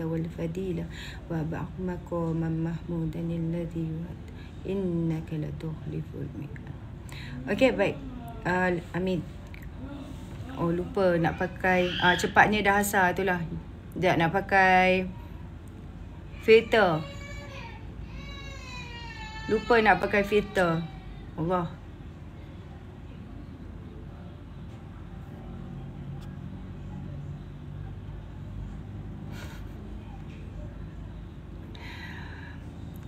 wal fadilah wa ba'd maqaman mahmudan alladhi innaka latukhliful mi'ad. Okey, baik. Amin. Oh, lupa nak pakai cepatnya dah asal itulah. Sekejap nak pakai filter. Lupa nak pakai filter. Allah.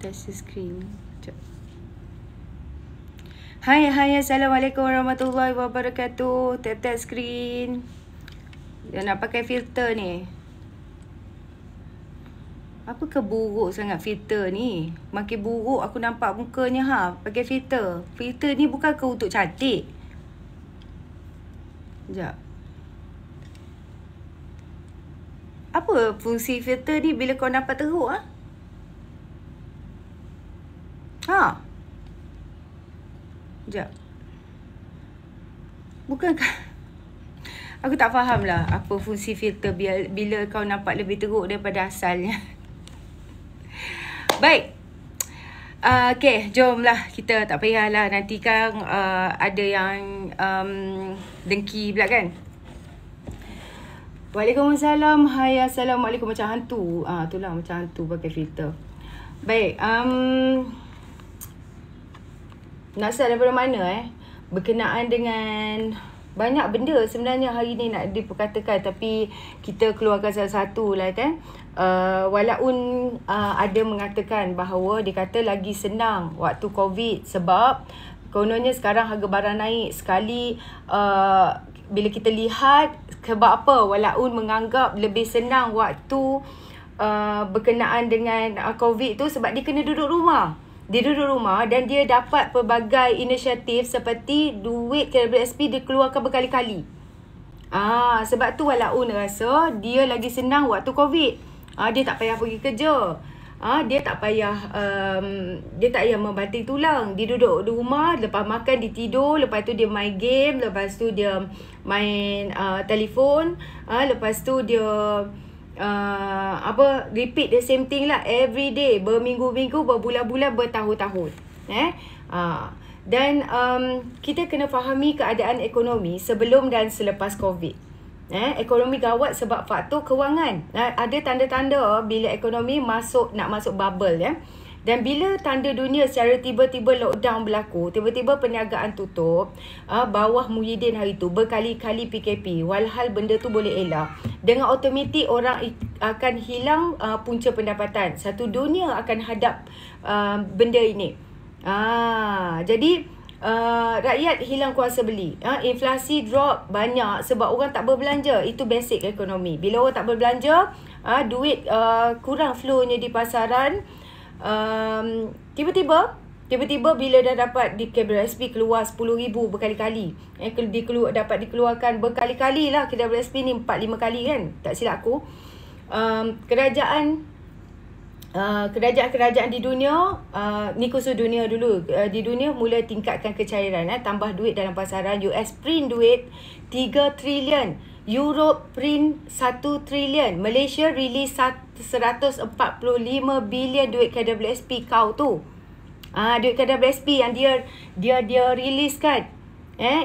Touch the screen. Sekejap. Hai, Assalamualaikum warahmatullahi wabarakatuh. Tap screen. Dia nak pakai filter ni. Apa ke buruk sangat filter ni? Makin buruk aku nampak mukanya pakai filter. Filter ni bukan ke untuk cantik? Sekejap. Apa fungsi filter ni bila kau nampak teruk Sekejap. Bukankah aku tak faham lah apa fungsi filter bila kau nampak lebih teruk daripada asalnya. Baik. Okay, jomlah kita tak payahlah nanti kan ada yang dengki pula kan. Waalaikumsalam. Hai, Assalamualaikum. Macam hantu. Itulah macam hantu pakai filter. Baik. Nak start daripada mana berkenaan dengan banyak benda sebenarnya hari ni nak diperkatakan, tapi kita keluarkan satu-satu lah kan. Walaupun ada mengatakan bahawa dia kata lagi senang waktu COVID sebab kononnya sekarang harga barang naik sekali. Bila kita lihat sebab apa walaupun menganggap lebih senang waktu berkenaan dengan COVID tu sebab dia kena duduk rumah. Dia duduk rumah dan dia dapat pelbagai inisiatif seperti duit KWSP dikeluarkan berkali-kali. Sebab tu walaupun rasa dia lagi senang waktu COVID. Dia tak payah pergi kerja. Dia tak payah membanting tulang. Dia duduk di rumah, lepas makan dia tidur, lepas tu dia main game, lepas tu dia main telefon, lepas tu dia repeat the same thing lah every day, berminggu-minggu, berbulan-bulan, bertahun-tahun. Dan kita kena fahami keadaan ekonomi sebelum dan selepas COVID. Ekonomi gawat sebab faktor kewangan. Ada tanda-tanda bila ekonomi nak masuk bubble Dan bila tanda dunia secara tiba-tiba lockdown berlaku, tiba-tiba perniagaan tutup, bawah Muhyiddin hari tu berkali-kali PKP, walhal benda tu boleh elak. Dengan automatik orang akan hilang punca pendapatan. Satu dunia akan hadap benda ini. Jadi rakyat hilang kuasa beli. Inflasi drop banyak sebab orang tak berbelanja. Itu basic ekonomi. Bila orang tak berbelanja, duit kurang flownya di pasaran. Tiba-tiba bila dah dapat di KWSP keluar 10,000 berkali-kali, dapat dikeluarkan berkali-kali lah. KWSP ni 4-5 kali kan, tak silap aku. Kerajaan di dunia, ni khusus dunia dulu, di dunia mula tingkatkan kecairan, tambah duit dalam pasaran. US print duit 3 trilion, Europe print 1 trilion, Malaysia release 145 bilion duit KWSP kau tu. Duit KWSP yang dia release kan.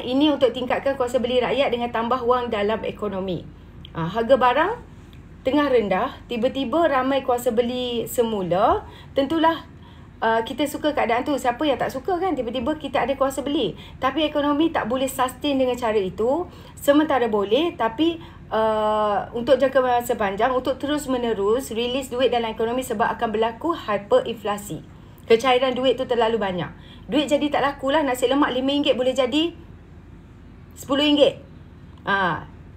Ini untuk tingkatkan kuasa beli rakyat dengan tambah wang dalam ekonomi. Harga barang tengah rendah, tiba-tiba ramai kuasa beli semula. Tentulah kita suka keadaan tu. Siapa yang tak suka kan? Tiba-tiba kita ada kuasa beli. Tapi ekonomi tak boleh sustain dengan cara itu. Sementara boleh, tapi untuk jangka masa panjang, untuk terus menerus release duit dalam ekonomi sebab akan berlaku hyperinflasi. Kecairan duit tu terlalu banyak. Duit jadi tak lakulah. Nasi lemak RM5 boleh jadi RM10.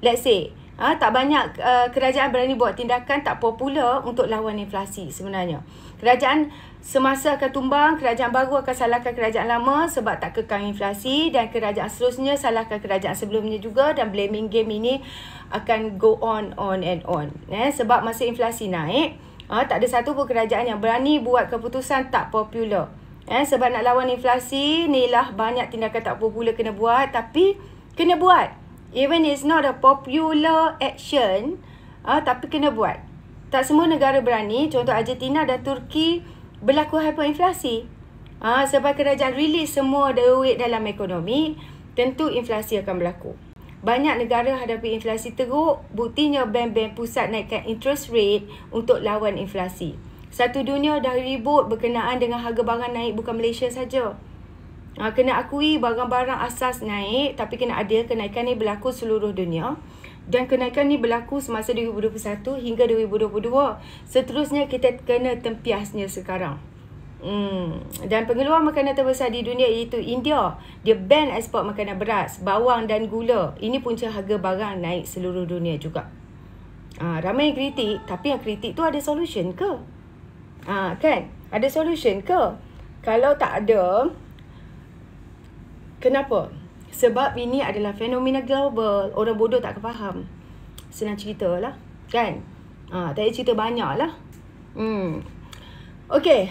Let's say tak banyak kerajaan berani buat tindakan tak popular untuk lawan inflasi sebenarnya. Kerajaan semasa akan tumbang, kerajaan baru akan salahkan kerajaan lama sebab tak kekang inflasi, dan kerajaan seterusnya salahkan kerajaan sebelumnya juga, dan blaming game ini akan go on and on. Sebab masa inflasi naik, tak ada satu pun kerajaan yang berani buat keputusan tak popular. Sebab nak lawan inflasi, inilah banyak tindakan tak popular kena buat, tapi kena buat. Even it's not a popular action, tapi kena buat. Tak semua negara berani. Contoh Argentina dan Turki berlaku hyperinflasi. Sebab kerajaan rilis semua duit dalam ekonomi, tentu inflasi akan berlaku. Banyak negara hadapi inflasi teruk, buktinya bank-bank pusat naikkan interest rate untuk lawan inflasi. Satu dunia dah ribut berkenaan dengan harga barang naik, bukan Malaysia saja. Kena akui barang-barang asas naik, tapi kena adil, kenaikan ni berlaku seluruh dunia. Dan kenaikan ni berlaku semasa 2021 hingga 2022. Seterusnya kita kena tempiasnya sekarang. Dan pengeluar makanan terbesar di dunia iaitu India. Dia ban ekspor makanan beras, bawang dan gula. Ini punca harga barang naik seluruh dunia juga. Ramai yang kritik, tapi yang kritik tu ada solution ke? Kan? Ada solution ke? Kalau tak ada, kenapa? Sebab ini adalah fenomena global. Orang bodoh tak akan faham. Senang cerita lah. Kan? Tak payah cerita banyak lah. Okey,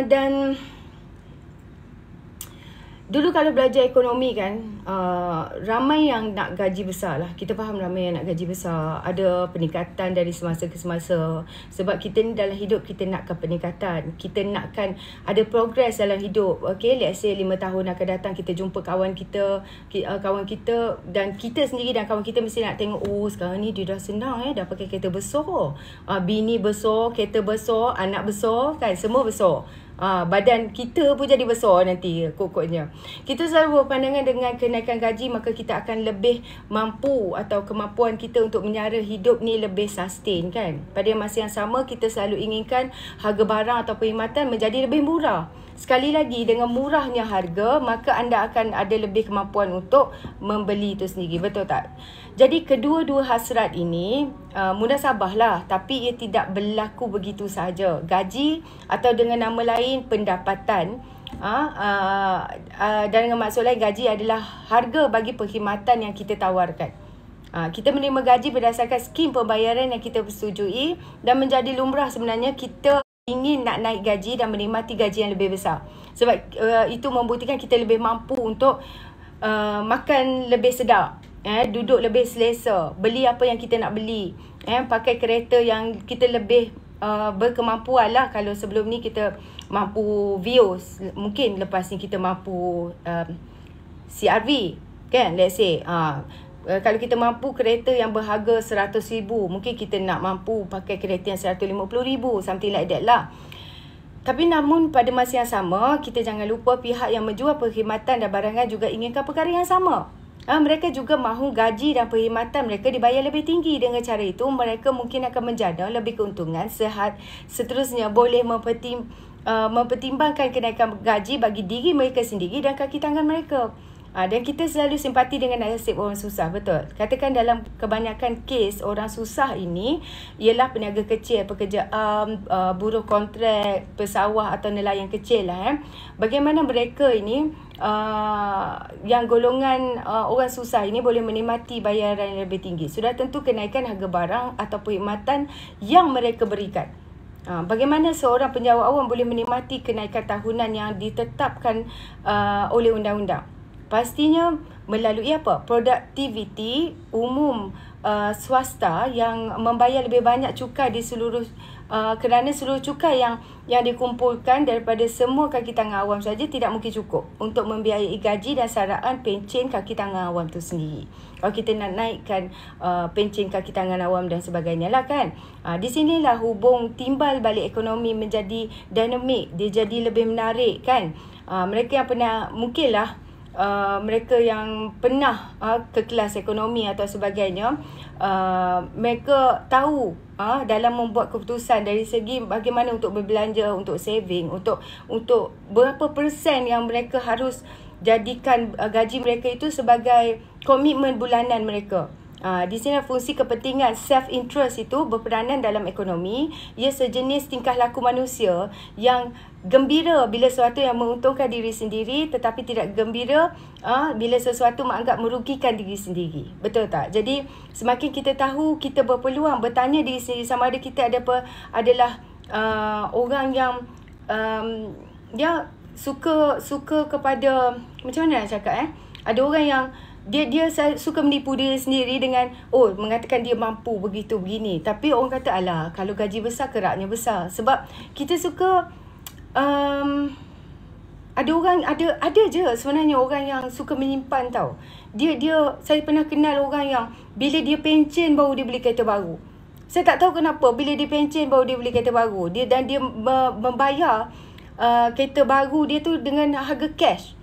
dan dulu kalau belajar ekonomi kan, ramai yang nak gaji besar lah. Kita faham ramai yang nak gaji besar. Ada peningkatan dari semasa ke semasa. Sebab kita ni dalam hidup, kita nakkan peningkatan. Kita nakkan ada progress dalam hidup. Okay, let's say 5 tahun akan datang, kita jumpa kawan kita dan kita sendiri dan kawan kita mesti nak tengok, oh sekarang ni dia dah senang dah pakai kereta besar. Bini besar, kereta besar, anak besar kan, semua besar. Badan kita pun jadi besar nanti kokoknya. Kita selalu berpandangan dengan kenaikan gaji, maka kita akan lebih mampu atau kemampuan kita untuk menyara hidup ni lebih sustain kan. Pada masa yang sama, kita selalu inginkan harga barang atau perkhidmatan menjadi lebih murah. Sekali lagi, dengan murahnya harga, maka anda akan ada lebih kemampuan untuk membeli itu sendiri. Betul tak? Jadi kedua-dua hasrat ini munasabahlah, tapi ia tidak berlaku begitu sahaja. Gaji atau dengan nama lain pendapatan, dan dengan maksud lain, gaji adalah harga bagi perkhidmatan yang kita tawarkan. Kita menerima gaji berdasarkan skim pembayaran yang kita setujui, dan menjadi lumrah sebenarnya kita ingin nak naik gaji dan menikmati gaji yang lebih besar. Sebab itu membuktikan kita lebih mampu untuk makan lebih sedap, duduk lebih selesa, beli apa yang kita nak beli, pakai kereta yang kita lebih berkemampuan lah. Kalau sebelum ni kita mampu Vios, mungkin lepas ni kita mampu CRV kan, let's say. Kalau kita mampu kereta yang berharga 100,000, mungkin kita nak mampu pakai kereta yang 150,000, something like that lah. Tapi namun pada masa yang sama, kita jangan lupa pihak yang menjual perkhidmatan dan barangan juga inginkan perkara yang sama. Mereka juga mahu gaji dan perkhidmatan mereka dibayar lebih tinggi. Dengan cara itu, mereka mungkin akan menjana lebih keuntungan. Seterusnya boleh mempertimbangkan kenaikan gaji bagi diri mereka sendiri dan kaki tangan mereka. Dan kita selalu simpati dengan nasib orang susah, betul. Katakan dalam kebanyakan kes orang susah ini ialah peniaga kecil, pekerja buruh kontrak, pesawah atau nelayan kecil lah. Bagaimana mereka ini, yang golongan orang susah ini boleh menikmati bayaran yang lebih tinggi. Sudah tentu kenaikan harga barang atau perkhidmatan yang mereka berikan. Bagaimana seorang penjawat awam boleh menikmati kenaikan tahunan yang ditetapkan oleh undang-undang? Pastinya melalui apa? Produktiviti umum swasta yang membayar lebih banyak cukai di seluruh kerana seluruh cukai yang dikumpulkan daripada semua kaki tangan awam saja tidak mungkin cukup untuk membiayai gaji dan saraan pencen kaki tangan awam tu sendiri. Kalau kita nak naikkan pencen kaki tangan awam dan sebagainya lah kan. Di sinilah hubung timbal balik ekonomi menjadi dinamik, dia jadi lebih menarik kan. Mereka yang pernah, mungkinlah mereka yang pernah ke kelas ekonomi atau sebagainya, mereka tahu dalam membuat keputusan dari segi bagaimana untuk berbelanja, untuk saving, untuk berapa persen yang mereka harus jadikan gaji mereka itu sebagai komitmen bulanan mereka. Di sini fungsi kepentingan self-interest itu berperanan dalam ekonomi. Ia sejenis tingkah laku manusia yang gembira bila sesuatu yang menguntungkan diri sendiri, tetapi tidak gembira bila sesuatu menganggap merugikan diri sendiri. Betul tak? Jadi semakin kita tahu, kita berpeluang bertanya diri sendiri sama ada kita adalah orang yang dia suka kepada, macam mana nak cakap Ada orang yang suka menipu diri sendiri dengan mengatakan dia mampu begitu begini. Tapi orang kata alah, kalau gaji besar keraknya besar. Sebab kita suka ada je sebenarnya orang yang suka menyimpan tau. Saya pernah kenal orang yang bila dia pencen baru dia beli kereta baru. Saya tak tahu kenapa bila dia pencen baru dia beli kereta baru. Dia membayar kereta baru dia tu dengan harga cash.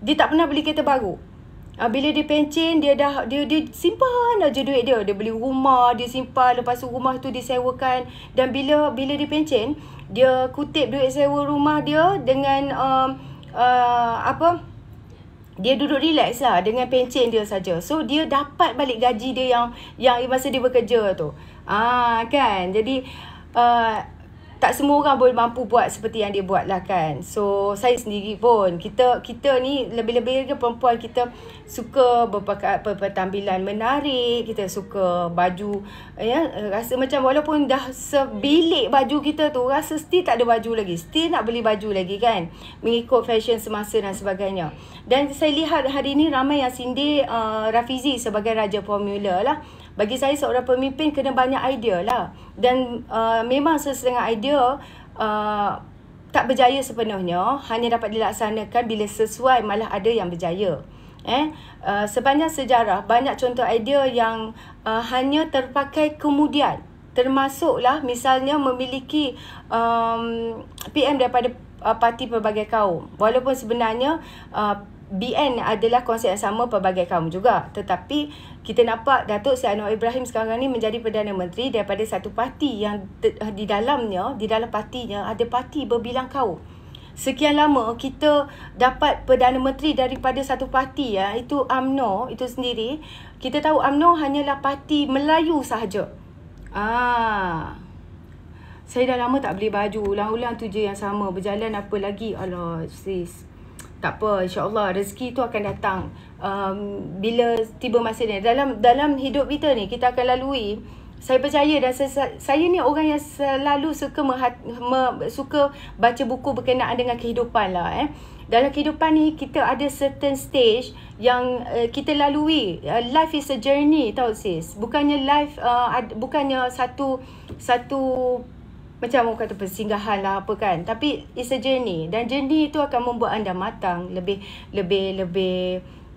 Dia tak pernah beli kereta baru. Bila dia pencen, dia simpan aja duit dia. Dia beli rumah, dia simpan, lepas tu rumah tu disewakan. Dan bila dia pencen, dia kutip duit sewa rumah dia dengan dia duduk relax lah dengan pencen dia saja. So dia dapat balik gaji dia yang masa dia bekerja tu. Kan. Jadi tak semua orang boleh mampu buat seperti yang dia buat lah kan. So saya sendiri pun kita ni lebih-lebih ke perempuan, kita suka bertampilan menarik, kita suka baju rasa macam walaupun dah sebilik baju kita tu, rasa still tak ada baju lagi, still nak beli baju lagi kan, mengikut fashion semasa dan sebagainya. Dan saya lihat hari ni ramai yang sindir Rafizi sebagai raja formula lah. Bagi saya seorang pemimpin kena banyak idea lah. Dan memang sesetengah idea tak berjaya sepenuhnya, hanya dapat dilaksanakan bila sesuai, malah ada yang berjaya. Sepanjang sejarah banyak contoh idea yang hanya terpakai kemudian. Termasuklah misalnya memiliki PM daripada Parti Pelbagai Kaum. Walaupun sebenarnya BN adalah konsep yang sama pelbagai kaum juga. Tetapi kita nampak Datuk Seri Anwar Ibrahim sekarang ni menjadi Perdana Menteri daripada satu parti yang di dalam partinya ada parti berbilang kaum. Sekian lama kita dapat Perdana Menteri daripada satu parti, itu UMNO itu sendiri. Kita tahu UMNO hanyalah parti Melayu sahaja. Saya dah lama tak beli baju. Ulang-ulang tu je yang sama. Berjalan apa lagi? Alah sis. Tak apa, insyaAllah rezeki tu akan datang bila tiba masa ni. Dalam hidup kita ni, kita akan lalui. Saya percaya dan saya ni orang yang selalu suka baca buku berkenaan dengan kehidupan lah. Dalam kehidupan ni, kita ada certain stage yang kita lalui. Life is a journey tau sis. Bukannya life, bukannya satu macam orang kata persinggahan lah apa kan. Tapi it's a journey. Dan journey itu akan membuat anda matang. Lebih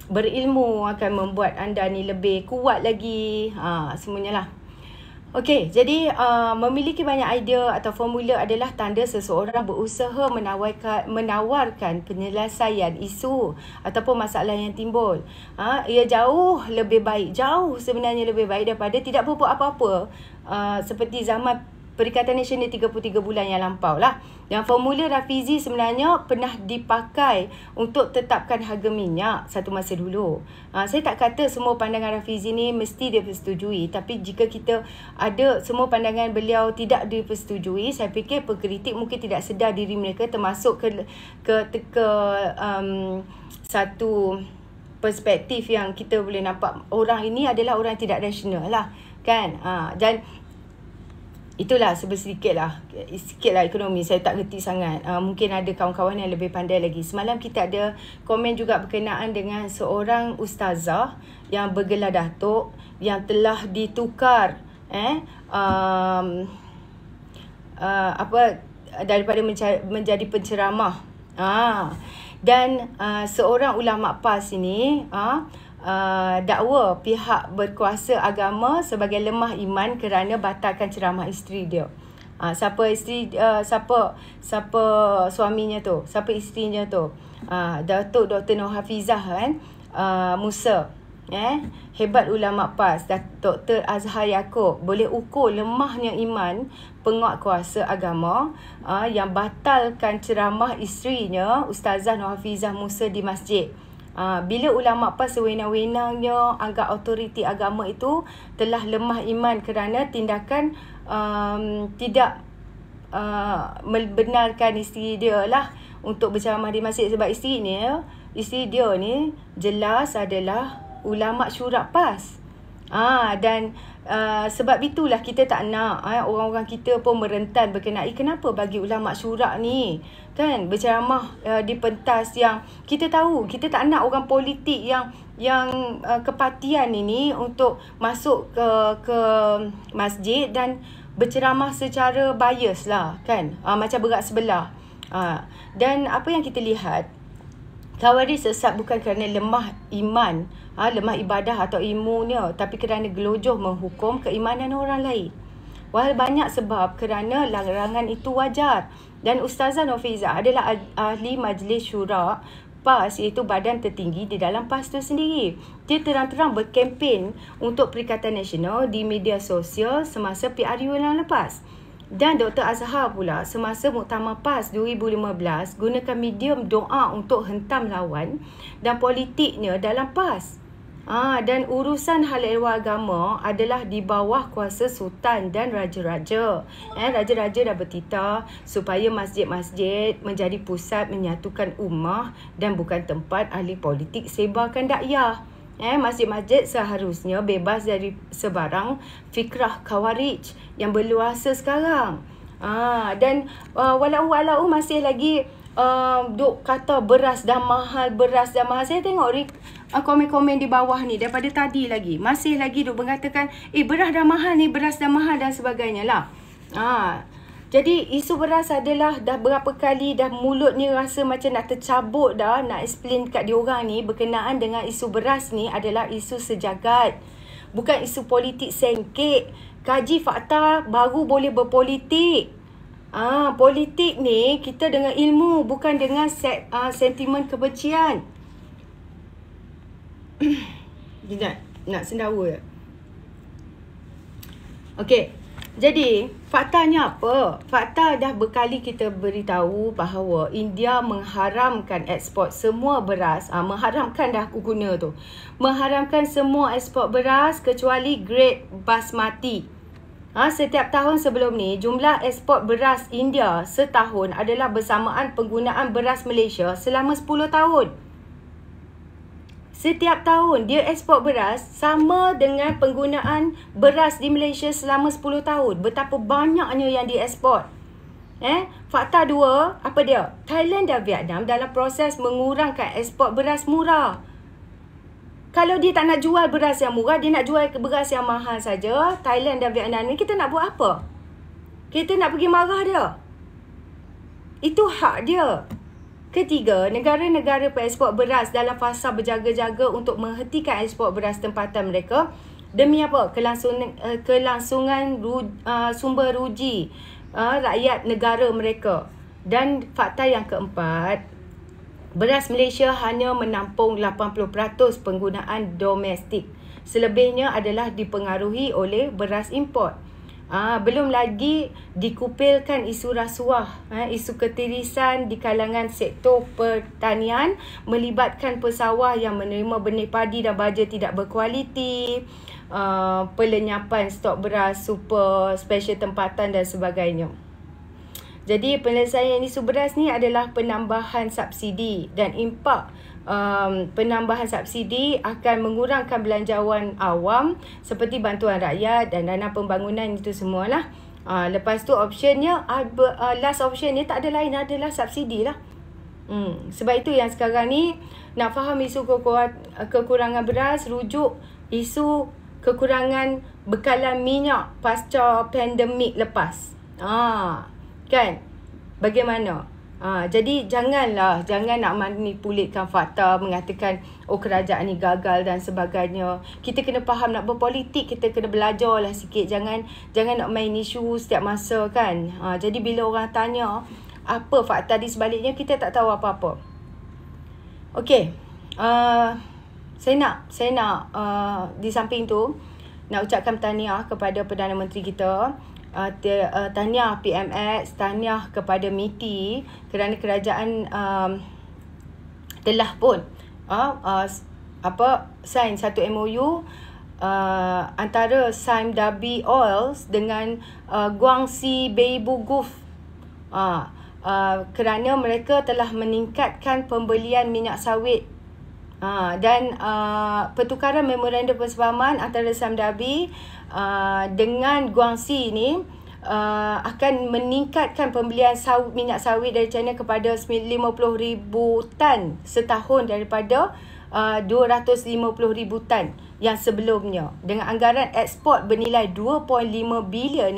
berilmu. Akan membuat anda ni lebih kuat lagi. Semuanya lah. Okey, jadi memiliki banyak idea atau formula adalah tanda seseorang berusaha menawarkan penyelesaian isu ataupun masalah yang timbul. Ia jauh lebih baik. Jauh sebenarnya lebih baik daripada tidak berbuat apa-apa. Seperti zaman Perikatan Nasional 33 bulan yang lampau lah. Yang formula Rafizi sebenarnya pernah dipakai untuk tetapkan harga minyak satu masa dulu. Saya tak kata semua pandangan Rafizi ni mesti dipersetujui. Tapi jika kita ada semua pandangan beliau tidak dipersetujui, saya fikir pengkritik mungkin tidak sedar diri mereka termasuk ke satu perspektif yang kita boleh nampak orang ini adalah orang tidak rasional lah kan. Dan itulah sedikit lah ekonomi. Saya tak gerti sangat. Mungkin ada kawan-kawan yang lebih pandai lagi. Semalam kita ada komen juga berkenaan dengan seorang ustazah yang bergelar datuk yang telah ditukar daripada menjadi penceramah. Dan seorang ulama PAS ini dakwa pihak berkuasa agama sebagai lemah iman kerana batalkan ceramah isteri dia. Siapa suaminya tu? Siapa isterinya tu? Datuk Dr. Nur Hafizah kan? Musa. Hebat ulama PAS. Dr. Azhar Yaakob boleh ukur lemahnya iman penguat kuasa agama yang batalkan ceramah isterinya Ustazah Nur Hafizah Musa di masjid. Bila ulama PAS sewenang-wenangnya anggap autoriti agama itu telah lemah iman kerana tindakan tidak membenarkan isteri dia lah untuk berceramah di masjid. Sebab isteri dia ni jelas adalah ulama syura PAS. Dan sebab itulah kita tak nak orang-orang kita pun merentan berkenaan kenapa bagi ulama syura ni kan berceramah di pentas yang kita tahu. Kita tak nak orang politik yang kepatian ini untuk masuk ke masjid dan berceramah secara bias lah kan, macam berat sebelah. Dan apa yang kita lihat, Khawarij sesat bukan kerana lemah iman, lemah ibadah atau ilmunya, tapi kerana gelojoh menghukum keimanan orang lain. Walau banyak sebab kerana larangan itu wajar. Dan Ustazah Nofizah adalah ahli Majlis Syura PAS, iaitu badan tertinggi di dalam PAS itu sendiri. Dia terang-terang berkempen untuk Perikatan Nasional di media sosial semasa PRU yang lepas. Dan Dr. Azhar pula semasa Muktamar PAS 2015 gunakan medium doa untuk hentam lawan dan politiknya dalam PAS. Dan urusan hal ehwal agama adalah di bawah kuasa sultan dan raja-raja. Raja-raja dah bertitah supaya masjid-masjid menjadi pusat menyatukan ummah dan bukan tempat ahli politik sebarkan dakwah. Masjid-masjid seharusnya bebas dari sebarang fikrah Khawarij yang berluasa sekarang. Dan walau masih lagi duk kata beras dah mahal. Saya tengok komen-komen di bawah ni daripada tadi lagi. Masih lagi duk mengatakan beras dah mahal ni, beras dah mahal dan sebagainya lah. Jadi isu beras adalah dah berapa kali dah mulut ni rasa macam nak tercabut dah nak explain kat diorang ni berkenaan dengan isu beras ni adalah isu sejagat. Bukan isu politik sengkek. Kaji fakta baru boleh berpolitik. Politik ni kita dengan ilmu, bukan dengan sentimen kebencian. Nak sendawa. Okey. Jadi, faktanya apa? Fakta dah berkali kita beritahu bahawa India mengharamkan ekspor semua beras. Mengharamkan dah aku guna tu. Mengharamkan semua ekspor beras kecuali grade basmati. Setiap tahun sebelum ni, jumlah ekspor beras India setahun adalah bersamaan penggunaan beras Malaysia selama 10 tahun. Setiap tahun dia ekspor beras sama dengan penggunaan beras di Malaysia selama 10 tahun. Betapa banyaknya yang diekspor. Fakta dua, apa dia? Thailand dan Vietnam dalam proses mengurangkan ekspor beras murah. Kalau dia tak nak jual beras yang murah, dia nak jual beras yang mahal saja. Thailand dan Vietnam ni kita nak buat apa? Kita nak pergi marah dia. Itu hak dia. Ketiga, negara-negara pengekspor beras dalam fasa berjaga-jaga untuk menghentikan ekspor beras tempatan mereka. Demi apa? Kelangsungan sumber ruji rakyat negara mereka. Dan fakta yang keempat, beras Malaysia hanya menampung 80% penggunaan domestik. Selebihnya adalah dipengaruhi oleh beras import. Belum lagi dikupilkan isu rasuah, isu ketirisan di kalangan sektor pertanian melibatkan pesawah yang menerima benih padi dan baja tidak berkualiti, pelenyapan stok beras super special tempatan dan sebagainya. Jadi penyelesaian isu beras ni adalah penambahan subsidi dan impak. Penambahan subsidi akan mengurangkan belanjawan awam seperti bantuan rakyat dan dana pembangunan, itu semualah. Lepas tu optionnya, last optionnya tak ada lain adalah subsidi lah. Sebab itu yang sekarang ni nak faham isu kekurangan beras, rujuk isu kekurangan bekalan minyak pasca pandemik lepas. Kan? Bagaimana? Jadi jangan nak manipulitkan fakta, mengatakan kerajaan ni gagal dan sebagainya. Kita kena faham nak berpolitik, kita kena belajar lah sikit. Jangan nak main isu setiap masa kan. Jadi bila orang tanya apa fakta di sebaliknya, kita tak tahu apa-apa. Okey. Saya nak di samping tu nak ucapkan tahniah kepada Perdana Menteri kita. Tahniah PMX, tahniah kepada MITI kerana kerajaan telah pun sign satu MOU antara Sime Darby Oils dengan Guangxi Beibu Gulf kerana mereka telah meningkatkan pembelian minyak sawit dan pertukaran memorandum persefahaman antara Sime Darby dengan Guangxi ni akan meningkatkan pembelian minyak sawit dari China kepada 50,000 tan setahun daripada 250,000 tan yang sebelumnya. Dengan anggaran ekspor bernilai 2.5 bilion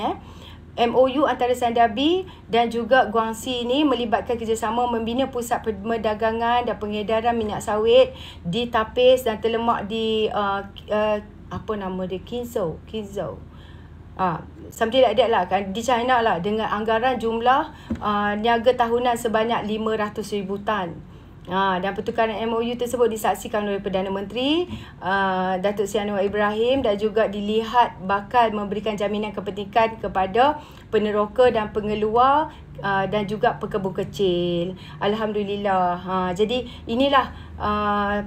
MOU antara Sandabi dan juga Guangxi ini melibatkan kerjasama membina pusat perdagangan dan pengedaran minyak sawit di Tapis dan Telemak di apa nama dia, Qinzhou. Something like that lah kan, di China lah, dengan anggaran jumlah niaga tahunan sebanyak 500,000 tan. Dan pertukaran MOU tersebut disaksikan oleh Perdana Menteri Datuk Seri Anwar Ibrahim dan juga dilihat bakal memberikan jaminan kepentingan kepada peneroka dan pengeluar dan juga pekebun kecil. Alhamdulillah. Jadi inilah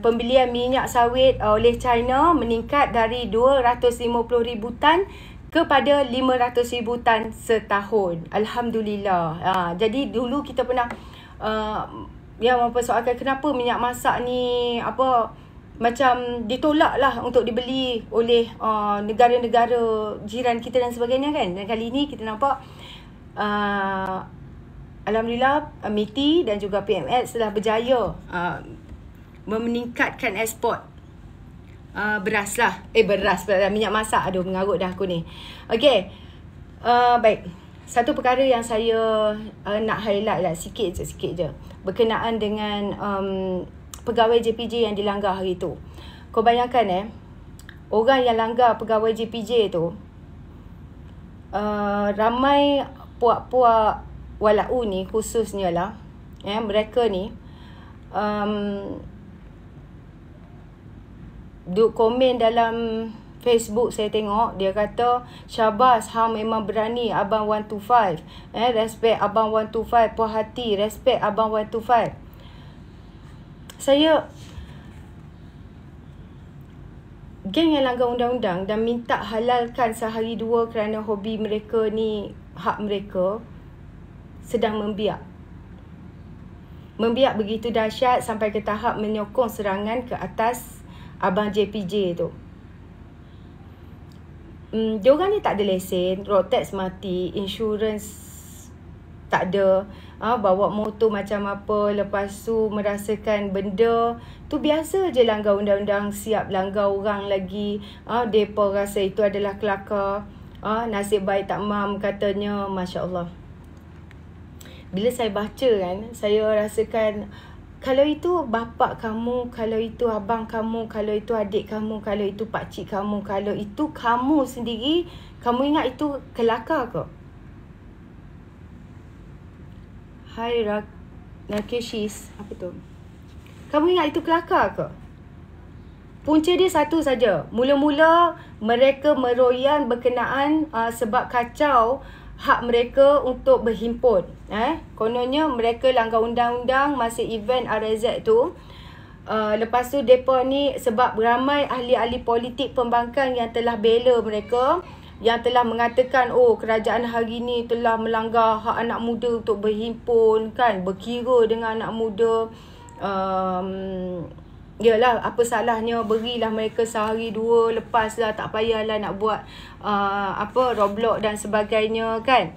pembelian minyak sawit oleh China meningkat dari 250,000 tan kepada 500,000 tan setahun. Alhamdulillah. Jadi dulu kita pernah yang mempersoalkan kenapa minyak masak ni macam ditolak lah untuk dibeli oleh negara-negara jiran kita dan sebagainya kan. Dan kali ini kita nampak Alhamdulillah MITI dan juga PMX telah berjaya meningkatkan ekspor beras lah. Minyak masak. Aduh, mengarut dah aku ni. Okey. Baik. Satu perkara yang saya nak highlight lah sikit je berkenaan dengan pegawai JPJ yang dilanggar hari tu. Kau bayangkan orang yang langgar pegawai JPJ tu ramai puak-puak walau ni khususnya lah mereka ni duk komen dalam Facebook. Saya tengok dia kata syabas, hang memang berani abang 125. Respect abang 125, puas hati, respect abang 125. Saya geng yang langgar undang-undang dan minta halalkan sehari dua kerana hobi mereka ni, hak mereka, sedang membiak. Membiak begitu dahsyat sampai ke tahap menyokong serangan ke atas abang JPJ tu. Diorang ni tak ada lesen, road tax mati, insurans tak ada, bawa motor macam apa, lepas tu merasakan benda tu biasa je langgar undang-undang, siap langgar orang lagi. Depa rasa itu adalah kelakar. Nasib baik tak mam katanya. Masya Allah. Bila saya baca kan, saya rasakan kalau itu bapa kamu, kalau itu abang kamu, kalau itu adik kamu, kalau itu pakcik kamu, kalau itu kamu sendiri, kamu ingat itu kelakar ke? Hai Rakeshis, apa tu? Kamu ingat itu kelakar ke? Punca dia satu saja. Mula-mula mereka meroyan berkenaan sebab kacau hak mereka untuk berhimpun. Kononnya mereka langgar undang-undang masa event RZ tu. Lepas tu mereka ni sebab ramai ahli-ahli politik pembangkang yang telah bela mereka, yang telah mengatakan kerajaan hari ni telah melanggar hak anak muda untuk berhimpun kan, berkira dengan anak muda. Yalah, apa salahnya berilah mereka sehari dua, lepas lah, tak payahlah nak buat Roblox dan sebagainya kan.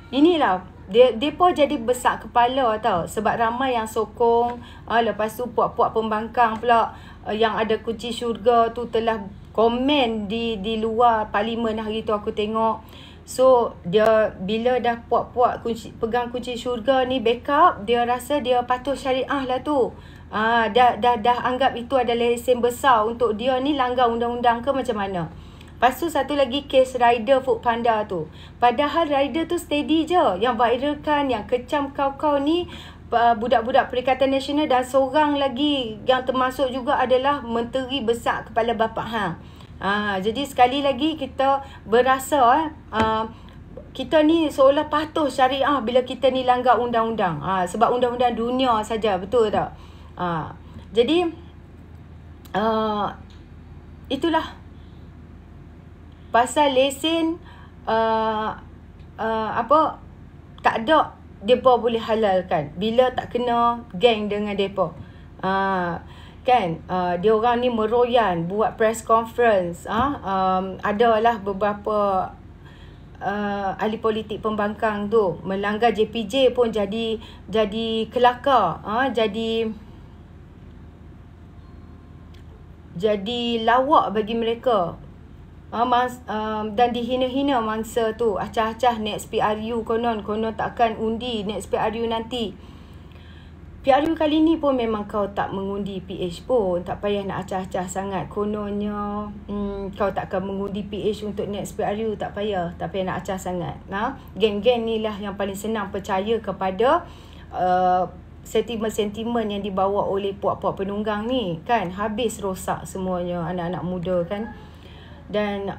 Inilah Depa jadi besar kepala tau, sebab ramai yang sokong. Lepas tu puak-puak pembangkang pula yang ada kunci syurga tu telah komen di luar parlimen hari tu aku tengok. So dia bila dah puak-puak pegang kunci syurga ni backup, dia rasa dia patuh syariah lah tu. Dah anggap itu adalah lesen besar untuk dia ni langgar undang-undang ke macam mana. Lepas tu satu lagi kes rider Food Panda tu. Padahal rider tu steady je. Yang viralkan, yang kecam kau-kau ni budak-budak Perikatan Nasional, dan seorang lagi yang termasuk juga adalah Menteri Besar Kepala Bapa Hang. Jadi sekali lagi kita berasa kita ni seolah patuh syariah bila kita ni langgar undang-undang. Sebab undang-undang dunia saja, betul tak? Jadi itulah pasal lesen tak ada depa boleh halalkan bila tak kena geng dengan depa. Kan dia orang ni meroyan buat press conference. Adalah beberapa ahli politik pembangkang tu melanggar JPJ pun jadi kelakar. Jadi jadi lawak bagi mereka. Dan dihina-hina mangsa tu. Acah-acah next PRU konon takkan undi next PRU nanti. PRU kali ni pun memang kau tak mengundi PH pun. Tak payah nak acah-acah sangat. Kononnya kau takkan mengundi PH untuk next PRU. Tak payah nak acah sangat. Geng-geng ni lah yang paling senang percaya kepada sentimen-sentimen yang dibawa oleh puak-puak penunggang ni kan. Habis rosak semuanya anak-anak muda kan. Dan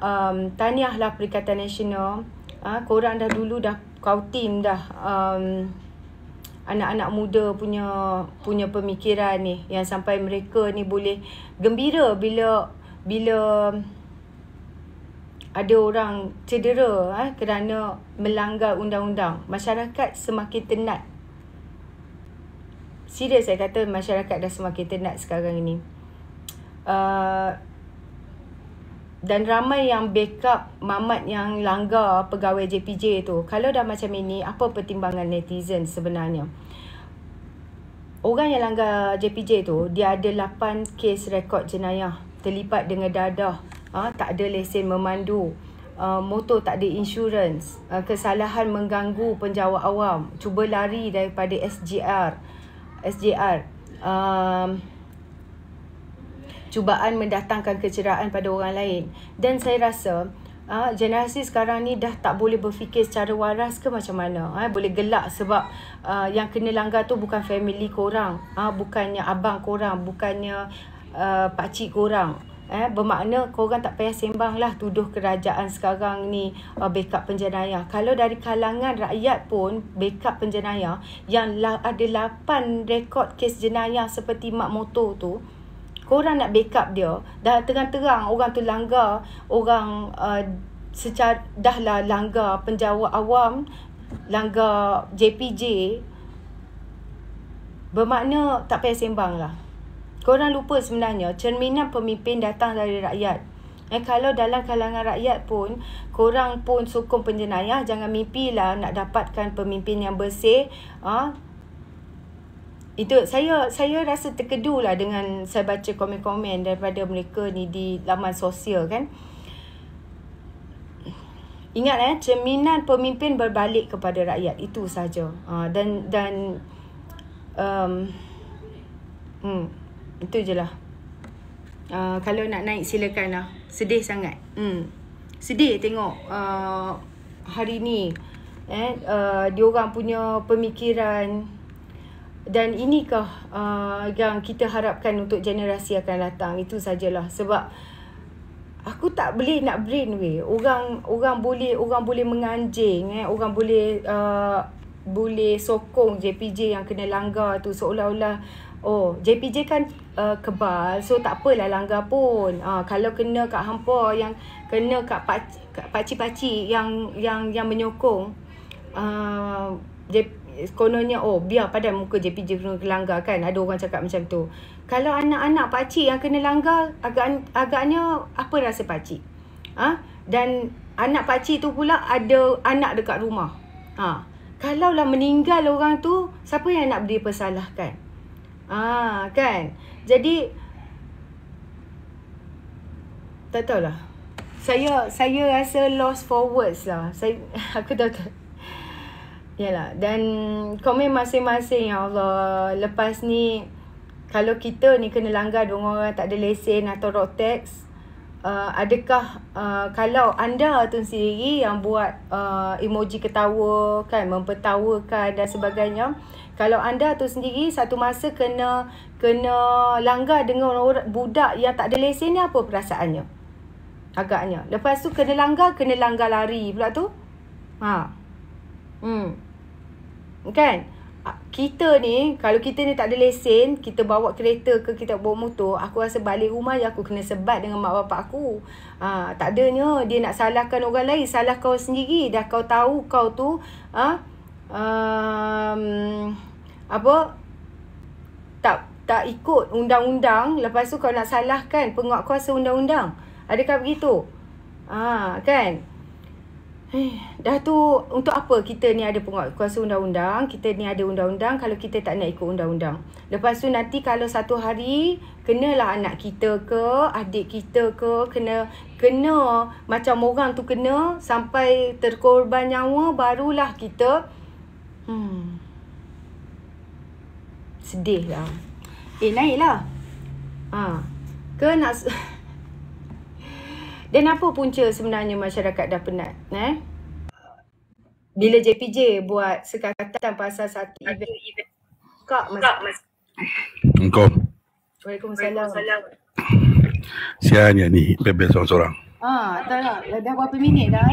tahniahlah Perikatan Nasional. Korang dah dulu dah kau tim dah anak-anak muda punya pemikiran ni, yang sampai mereka ni boleh gembira bila ada orang cedera kerana melanggar undang-undang. Masyarakat semakin tenat. Serius saya kata, masyarakat dah semakin tenat sekarang ini. Dan ramai yang backup mamat yang langgar pegawai JPJ tu. Kalau dah macam ini, apa pertimbangan netizen sebenarnya? Orang yang langgar JPJ tu, dia ada 8 kes rekod jenayah. Terlibat dengan dadah, tak ada lesen memandu, motor tak ada insurans, kesalahan mengganggu penjawat awam, cuba lari daripada SJR, cubaan mendatangkan kecederaan pada orang lain. Dan saya rasa generasi sekarang ni dah tak boleh berfikir secara waras ke macam mana. Boleh gelak sebab yang kena langgar tu bukan family korang, bukannya abang korang, bukannya pakcik korang. Bermakna korang tak payah sembang lah tuduh kerajaan sekarang ni backup penjenayah. Kalau dari kalangan rakyat pun backup penjenayah yang ada 8 rekod kes jenayah seperti mak motor tu, korang nak backup dia, dah terang-terang orang tu langgar, orang secara dah lah langgar penjawat awam, langgar JPJ, bermakna tak payah sembang lah. Korang lupa sebenarnya cerminan pemimpin datang dari rakyat. Kalau dalam kalangan rakyat pun korang pun sokong penjenayah, jangan mimpilah nak dapatkan pemimpin yang bersih. Itu saya rasa terkedu lah dengan saya baca komen-komen daripada mereka ni di laman sosial kan. Ingat cerminan pemimpin berbalik kepada rakyat, itu saja. Itu je lah. Kalau nak naik silakan lah. Sedih sangat. Sedih tengok hari ni diorang punya pemikiran. Dan inikah yang kita harapkan untuk generasi akan datang. Itu sajalah. Sebab aku tak boleh nak brain weh. Orang boleh menganjing, orang boleh sokong JPJ yang kena langgar tu seolah-olah JPJ kan kebal, so tak apalah langgar pun. Kalau kena kat hampa, yang kena kat pakcik-pakcik yang menyokong, kononnya biar pada muka JPJ kena langgar kan. Ada orang cakap macam tu. Kalau anak-anak pakcik yang kena langgar, agaknya apa rasa pakcik? Dan anak pakcik tu pula ada anak dekat rumah. Kalau lah meninggal orang tu, siapa yang nak dipersalahkan? Kan. Jadi tak tahulah. Saya rasa lost for words lah. Aku tak tahu. Yalah. Dan komen masing-masing, ya Allah. Lepas ni kalau kita ni kena langgar orang tak ada lesen atau road tax, adakah kalau anda tu sendiri yang buat emoji ketawa kan, mempertawakan dan sebagainya, kalau anda tu sendiri satu masa kena langgar dengan orang budak yang tak ada lesen ni, apa perasaannya? Agaknya. Lepas tu kena langgar lari pula tu. Kan? Kita ni, kalau kita ni tak ada lesen, kita bawa kereta ke, kita bawa motor, aku rasa balik rumah je aku kena sebat dengan mak bapak aku. Tak adanya dia nak salahkan orang lain, salah kau sendiri. Dah kau tahu kau tu tak ikut undang-undang, lepas tu kau nak salahkan penguatkuasa undang-undang. Adakah begitu? Kan? Dah tu untuk apa kita ni ada penguatkuasa undang-undang, kita ni ada undang-undang kalau kita tak nak ikut undang-undang. Lepas tu nanti kalau satu hari kenalah anak kita ke, adik kita ke, kena macam orang tu kena sampai terkorban nyawa, barulah kita sedih lah. Naiklah. Ke nak dan apa punca sebenarnya masyarakat dah penat? Bila JPJ buat sekatan pasal satu event. Kak, Mas. Engkau. Waalaikumsalam. Sian ya ni, bebel seorang-seorang. Tak lah. Dah berapa minit dah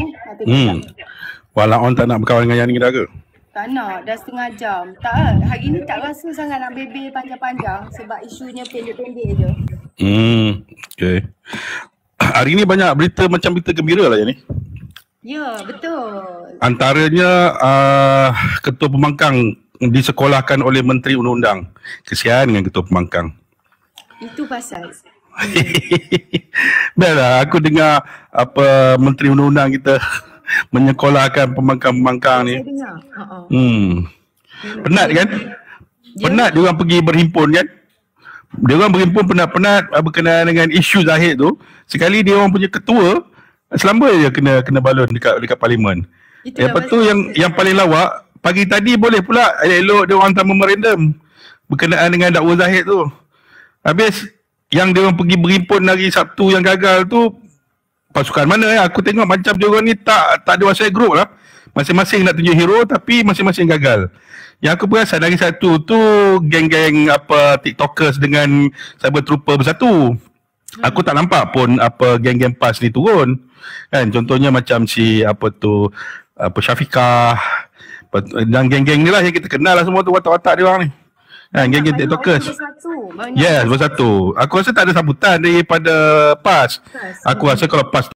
Walau on tak nak berkawan dengan yang ni dah ke? Tak nak, dah setengah jam. Tak lah, hari ni tak rasa sangat nak bebel panjang-panjang sebab isunya pendek-pendek je. Okay. Hari ni banyak berita macam berita gembira lah yang ni. Ya, betul. Antaranya Ketua Pembangkang disekolahkan oleh Menteri Undang-Undang. Kesian dengan Ketua Pembangkang. Itu pasal. Baiklah, aku dengar apa Menteri Undang-Undang kita menyekolahkan pembangkang-pembangkang ni. Saya dengar. Penat kan? Penat dia orang pergi berhimpun kan? Dia orang berhimpun penat-penat berkenaan dengan isu Zahid tu. Sekali dia orang punya ketua selamba je kena balon dekat parlimen. Lepas tu yang paling lawak, pagi tadi boleh pula elok dia orang hantar memorandum berkenaan dengan dakwa Zahid tu. Habis yang dia orang pergi berhimpun hari Sabtu yang gagal tu pasukan mana aku tengok macam dia orang ni tak ada WhatsApp group lah. Masing-masing nak tunjuk hero tapi masing-masing gagal. Yang aku perasan hari Sabtu tu geng-geng apa TikTokers dengan cyber trooper bersatu. Aku tak nampak pun apa geng-geng PAS ni turun. Kan contohnya macam si apa tu apa Syafiqah dan geng-geng ni lah yang kita kenal lah semua tu watak-watak dia orang ni. Kan geng-geng TikTokers. Yes, bersatu. Aku rasa tak ada sambutan daripada PAS. Aku rasa kalau PAS